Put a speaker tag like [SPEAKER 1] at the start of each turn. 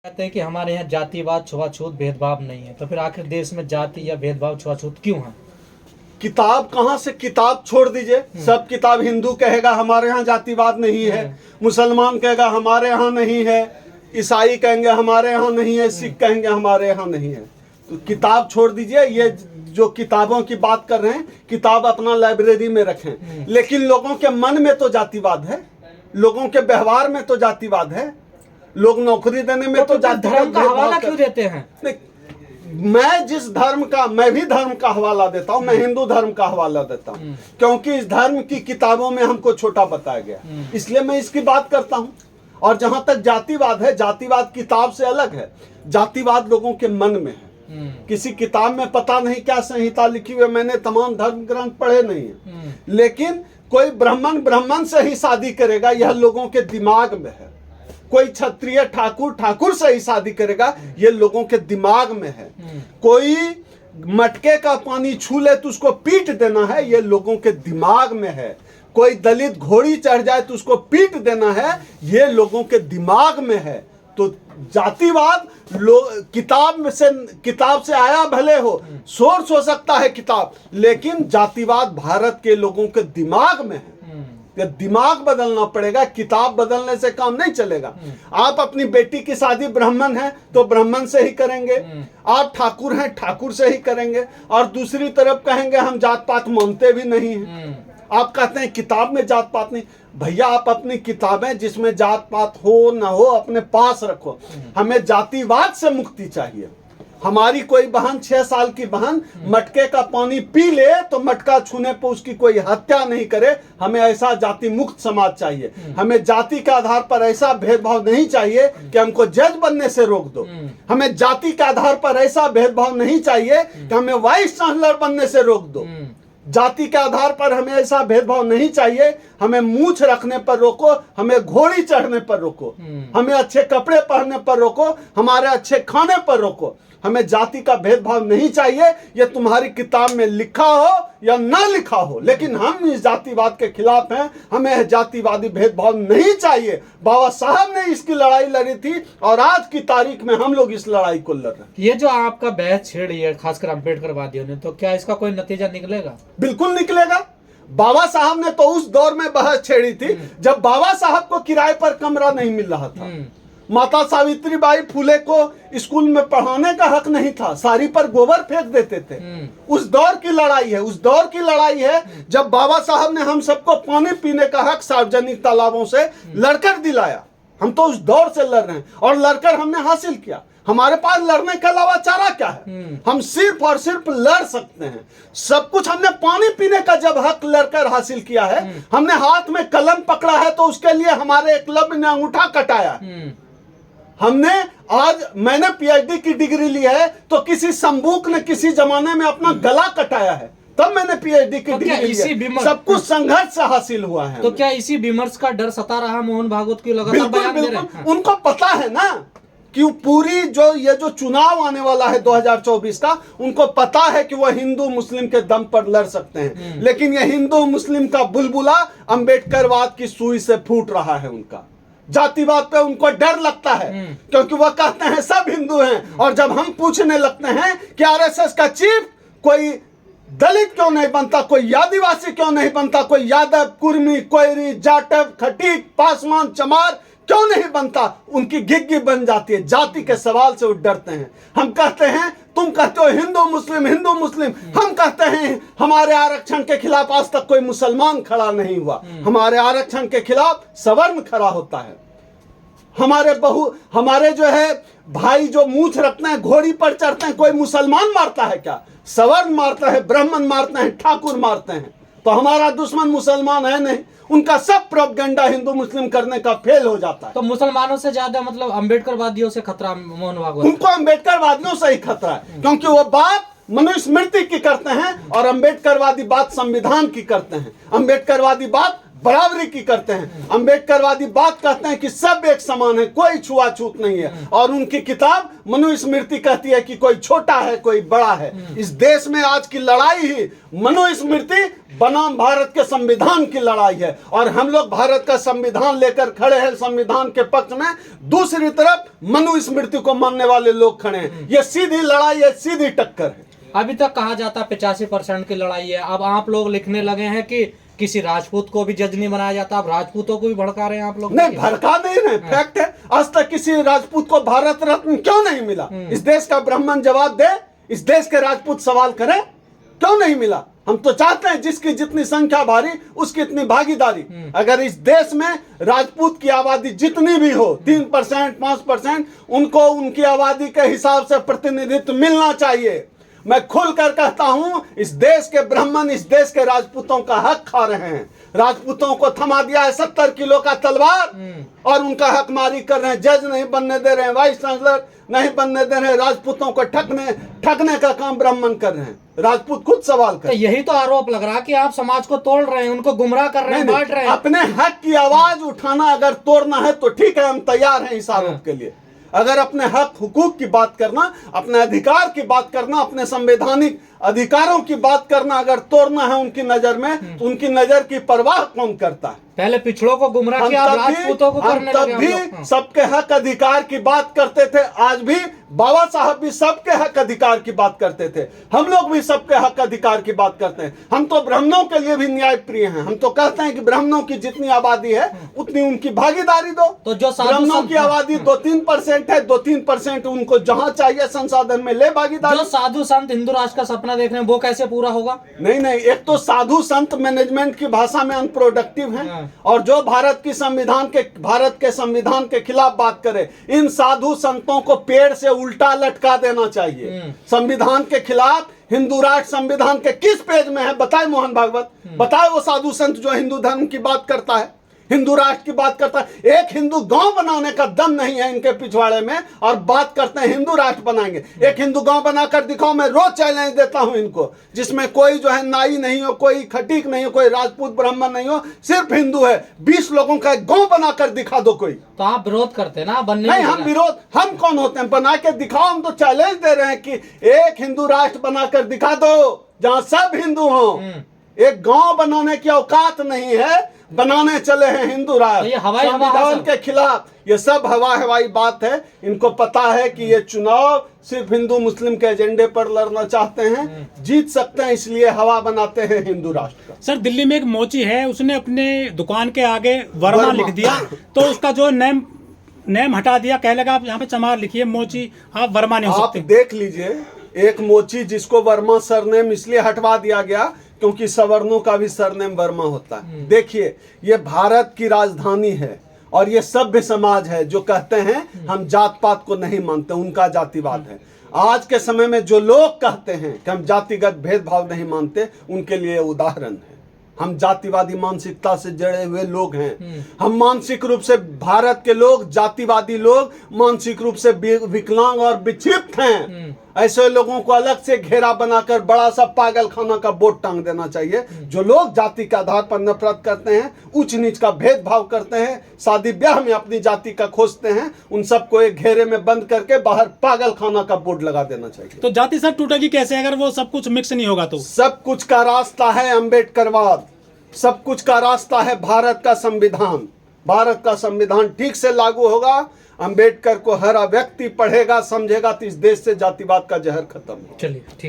[SPEAKER 1] कहते हैं कि हमारे यहाँ जातिवाद छुआछूत भेदभाव नहीं है, तो फिर आखिर देश में जाति या भेदभाव छुआछूत क्यों है?
[SPEAKER 2] किताब कहाँ से, किताब छोड़ दीजिए। सब किताब हिंदू कहेगा हमारे यहाँ जातिवाद नहीं है, मुसलमान कहेगा हमारे यहाँ नहीं है, ईसाई कहेंगे हमारे यहाँ नहीं है, सिख कहेंगे हमारे यहाँ नहीं है। तो किताब छोड़ दीजिए। ये जो किताबों की बात कर रहे हैं, किताब अपना लाइब्रेरी में रखें, लेकिन लोगों के मन में तो जातिवाद है, लोगों के व्यवहार में तो जातिवाद है, लोग नौकरी देने में तो
[SPEAKER 1] धर्म का हवाला क्यों देते हैं?
[SPEAKER 2] मैं भी धर्म का हवाला देता हूँ। मैं हिंदू धर्म का हवाला देता हूँ, क्योंकि इस धर्म की किताबों में हमको छोटा बताया गया, इसलिए मैं इसकी बात करता हूँ। और जहां तक जातिवाद है, जातिवाद किताब से अलग है। जातिवाद लोगों के मन में है। किसी किताब में पता नहीं क्या संहिता लिखी हुई है, मैंने तमाम धर्म ग्रंथ पढ़े नहीं है, लेकिन कोई ब्राह्मण से ही शादी करेगा, यह लोगों के दिमाग में है। कोई क्षत्रिय ठाकुर से ही शादी करेगा, ये लोगों के दिमाग में है। कोई मटके का पानी छू ले तो उसको पीट देना है, ये लोगों के दिमाग में है। कोई दलित घोड़ी चढ़ जाए तो उसको पीट देना है, ये लोगों के दिमाग में है। तो जातिवाद किताब से आया भले हो, सोर्स हो सकता है किताब, लेकिन जातिवाद भारत के लोगों के दिमाग में है। दिमाग बदलना पड़ेगा, किताब बदलने से काम नहीं चलेगा। आप अपनी बेटी की शादी ब्राह्मण है तो ब्राह्मण से ही करेंगे, आप ठाकुर हैं ठाकुर से ही करेंगे, और दूसरी तरफ कहेंगे हम जात पात मानते भी नहीं हैं। आप कहते हैं किताब में जात पात नहीं। भैया, आप अपनी किताबें जिसमें जात पात हो ना हो अपने पास रखो। हमें जातिवाद से मुक्ति चाहिए। हमारी कोई बहन 6 साल की बहन मटके का पानी पी ले तो मटका छूने पर उसकी कोई हत्या नहीं करे। हमें ऐसा जाति मुक्त समाज चाहिए। हमें जाति के आधार पर ऐसा भेदभाव नहीं चाहिए कि हमको जज बनने से रोक दो। हमें जाति के आधार पर ऐसा भेदभाव नहीं चाहिए कि हमें वाइस चांसलर बनने से रोक दो। जाति के आधार पर हमें ऐसा भेदभाव नहीं चाहिए, हमें मूछ रखने पर रोको, हमें घोड़ी चढ़ने पर रोको, हमें अच्छे कपड़े पहनने पर रोको, हमारे अच्छे खाने पर रोको। हमें जाति का भेदभाव नहीं चाहिए, ये तुम्हारी किताब में लिखा हो या ना लिखा हो, लेकिन हम इस जातिवाद के खिलाफ हैं। हमें जातिवादी भेदभाव नहीं चाहिए। बाबा साहब ने इसकी लड़ाई लड़ी थी और आज की तारीख में हम लोग इस लड़ाई को लड़ रहे हैं।
[SPEAKER 1] ये जो आपका बहस छेड़ी है खासकर अम्बेडकरवादियों ने, तो क्या इसका कोई नतीजा निकलेगा?
[SPEAKER 2] बिल्कुल निकलेगा। बाबा साहब ने तो उस दौर में बहस छेड़ी थी जब बाबा साहब को किराए पर कमरा नहीं मिल रहा था। माता सावित्रीबाई फुले को स्कूल में पढ़ाने का हक नहीं था, साड़ी पर गोबर फेंक देते थे। उस दौर की लड़ाई है, उस दौर की लड़ाई है जब बाबा साहब ने हम सबको पानी पीने का हक सार्वजनिक तालाबों से लड़कर दिलाया। हम तो उस दौर से लड़ रहे हैं और लड़कर हमने हासिल किया। हमारे पास लड़ने के अलावा चारा क्या है? हम सिर्फ और सिर्फ लड़ सकते हैं। सब कुछ हमने पानी पीने का जब हक लड़कर हासिल किया है, हमने हाथ में कलम पकड़ा है तो उसके लिए हमारे एकलव्य ने अंगूठा कटाया। मैंने पीएचडी की डिग्री ली है तो किसी संबूक ने किसी जमाने में अपना गला कटाया है, तब मैंने पीएचडी की डिग्री ली है। सब कुछ संघर्ष से हासिल हुआ है।
[SPEAKER 1] तो क्या इसी विमर्श का डर सता रहा मोहन भागवत की लगातार बयान दे रहे हैं?
[SPEAKER 2] उनको पता है ना कि पूरी ये जो चुनाव आने वाला है 2024 का, उनको पता है कि वह हिंदू मुस्लिम के दम पर लड़ सकते हैं, लेकिन यह हिंदू मुस्लिम का बुलबुला अम्बेडकरवाद की सुई से फूट रहा है। उनका जातिवाद पे उनको डर लगता है, क्योंकि वह कहते हैं सब हिंदू हैं, और जब हम पूछने लगते हैं कि आरएसएस का चीफ कोई दलित क्यों नहीं बनता, कोई आदिवासी क्यों नहीं बनता, कोई यादव, कुर्मी, कोयरी, जाटव, खटीक, पासवान, चमार क्यों नहीं बनता, उनकी गिग्गी बन जाती है। जाति के सवाल से वो डरते हैं। हम कहते हैं, तुम कहते हो हिंदू मुस्लिम, हिंदू मुस्लिम, हम कहते हैं हमारे आरक्षण के खिलाफ आज तक कोई मुसलमान खड़ा नहीं हुआ। हमारे आरक्षण के खिलाफ सवर्ण खड़ा होता है। हमारे जो है भाई जो मूछ रखते हैं, घोड़ी पर चढ़ते हैं, कोई मुसलमान मारता है क्या? सवर्ण मारता है, ब्राह्मण मारते हैं, ठाकुर मारते हैं। तो हमारा दुश्मन मुसलमान है नहीं। उनका सब प्रोपगेंडा हिंदू मुस्लिम करने का फेल हो जाता है।
[SPEAKER 1] तो मुसलमानों से ज्यादा मतलब अम्बेडकरवादियों से खतरा मोहन भागवत?
[SPEAKER 2] उनको अम्बेडकरवादियों से ही खतरा है, क्योंकि वो बात मनुस्मृति की करते हैं और अम्बेडकरवादी बात संविधान की करते हैं। अम्बेडकरवादी बात बराबरी की करते हैं। अंबेडकरवादी बात कहते हैं कि सब एक समान है, कोई छुआछूत नहीं है। और उनकी किताब मनुस्मृति कहती है कि कोई छोटा है कोई बड़ा है। इस देश में आज की लड़ाई ही मनुस्मृति बनाम भारत के संविधान की लड़ाई है, और हम लोग भारत का संविधान लेकर खड़े हैं, संविधान के पक्ष में। दूसरी तरफ मनुस्मृति को मानने वाले लोग खड़े हैं। ये सीधी लड़ाई है, सीधी टक्कर है।
[SPEAKER 1] अभी तक कहा जाता 85% की लड़ाई है, अब आप लोग लिखने लगे हैं कि किसी राजपूत को भी जज नहीं बनाया जाता, अब राजपूतों को भी भड़का रहे हैं आप लोग।
[SPEAKER 2] नहीं, भड़का नहीं रहे, फैक्ट है। आज तक किसी राजपूत को भारत रत्न क्यों नहीं मिला? इस देश का ब्राह्मण जवाब दे, इस देश के राजपूत सवाल करें, क्यों नहीं मिला? हम तो चाहते हैं जिसकी जितनी संख्या भारी उसकी इतनी भागीदारी। अगर इस देश में राजपूत की आबादी जितनी भी हो, 3%, 5%, उनको उनकी आबादी के हिसाब से प्रतिनिधित्व मिलना चाहिए। मैं खुलकर कहता हूं, इस देश के ब्राह्मण इस देश के राजपूतों का हक खा रहे हैं। राजपूतों को थमा दिया है 70 किलो का तलवार, और उनका हकमारी कर रहे हैं। जज नहीं बनने दे रहे हैं, वाइस चांसलर नहीं बनने दे रहे हैं। राजपूतों को ठगने का काम ब्राह्मण कर रहे हैं। राजपूत खुद सवाल कर,
[SPEAKER 1] तो यही तो आरोप लग रहा है कि आप समाज को तोड़ रहे हैं, उनको गुमराह कर रहे हैं, बांट रहे हैं।
[SPEAKER 2] अपने हक की आवाज उठाना अगर तोड़ना है तो ठीक है, हम तैयार हैं इस आरोप के लिए। अगर अपने हक हुकूक की बात करना, अपने अधिकार की बात करना, अपने संवैधानिक अधिकारों की बात करना अगर तोड़ना है उनकी नजर में, तो उनकी नजर की परवाह कौन करता है?
[SPEAKER 1] पहले पिछड़ों को गुमराह किया, अब राजपूतों को करने लगे हम लोग।
[SPEAKER 2] भी सबके हक अधिकार की बात करते थे, आज भी बाबा साहब भी सबके हक अधिकार की बात करते थे। हम लोग भी सबके हक अधिकार की बात करते हैं। हम तो ब्राह्मणों के लिए भी न्याय प्रिय हैं। हम तो कहते हैं कि ब्राह्मणों की जितनी आबादी है उतनी उनकी भागीदारी दो।
[SPEAKER 1] तो जो
[SPEAKER 2] ब्राह्मणों की आबादी 2-3% है, 2-3% उनको जहां चाहिए संसाधन में ले भागीदारी।
[SPEAKER 1] जो साधु संत हिंदू राष्ट्र का सपना देख रहे हैं वो कैसे पूरा होगा?
[SPEAKER 2] नहीं, एक तो साधु संत मैनेजमेंट की भाषा में अनप्रोडक्टिव हैं, और जो भारत के संविधान के खिलाफ बात करे, इन साधु संतों को पेड़ से उल्टा लटका देना चाहिए। संविधान के खिलाफ हिंदू राष्ट्र संविधान के किस पेज में है बताए मोहन भागवत? बताए वो साधु संत जो हिंदू धर्म की बात करता है, हिंदू राष्ट्र की बात करता है। एक हिंदू गांव बनाने का दम नहीं है इनके पिछवाड़े में, और बात करते हैं हिंदू राष्ट्र बनाएंगे। एक हिंदू गांव बनाकर दिखाओ, मैं रोज चैलेंज देता हूं इनको, जिसमें कोई जो है नाई नहीं हो, कोई खटीक नहीं हो, कोई राजपूत ब्राह्मण नहीं हो, सिर्फ हिंदू है। 20 लोगों का एक गांव बनाकर दिखा दो कोई।
[SPEAKER 1] तो आप विरोध करते हैं ना? बनने
[SPEAKER 2] नहीं, हम विरोध, हम कौन होते हैं? बना के दिखाओ। हम तो चैलेंज दे रहे हैं कि एक हिंदू राष्ट्र बनाकर दिखा दो जहां सब हिंदू हों। एक गांव बनाने की औकात नहीं है, बनाने चले हैं हिंदू राष्ट्र संविधान के खिलाफ। ये सब हवाई बात है। इनको पता है कि ये चुनाव सिर्फ हिंदू मुस्लिम के एजेंडे पर लड़ना चाहते हैं, जीत सकते हैं, इसलिए हवा बनाते हैं हिंदू राष्ट्र का।
[SPEAKER 3] सर, दिल्ली में एक मोची है, उसने अपने दुकान के आगे वर्मा लिख दिया, तो उसका जो नेम हटा दिया, कह लगा आप यहाँ पे चमार लिखिए, मोची आप वर्मा नहीं हो सकते।
[SPEAKER 2] आप देख लीजिए, एक मोची जिसको वर्मा सरनेम इसलिए हटवा दिया गया क्योंकि सवर्णों का भी सरनेम वर्मा होता है। देखिए, ये भारत की राजधानी है, और ये सभ्य समाज है जो कहते हैं हम जात पात को नहीं मानते, उनका जातिवाद है। आज के समय में जो लोग कहते हैं कि हम जातिगत भेदभाव नहीं मानते, उनके लिए उदाहरण है। हम जातिवादी मानसिकता से जड़े हुए लोग हैं। हम मानसिक रूप से, भारत के लोग, जातिवादी लोग मानसिक रूप से विकलांग और विक्षिप्त हैं। ऐसे लोगों को अलग से घेरा बनाकर बड़ा सा पागल खाना का बोर्ड टांग देना चाहिए। जो लोग जाति के आधार पर नफरत करते हैं, ऊंच नीच का भेदभाव करते हैं, शादी ब्याह में अपनी जाति का खोजते हैं, उन सबको एक घेरे में बंद करके बाहर पागल खाना का बोर्ड लगा देना चाहिए।
[SPEAKER 3] तो जाति सर टूटेगी कैसे अगर वो सब कुछ मिक्स नहीं होगा? तो
[SPEAKER 2] सब कुछ का रास्ता है अम्बेडकरवाद, सब कुछ का रास्ता है भारत का संविधान। भारत का संविधान ठीक से लागू होगा, अंबेडकर को हर व्यक्ति पढ़ेगा, समझेगा, तो इस देश से जातिवाद का जहर खत्म होगा।
[SPEAKER 1] चलिए, ठीक।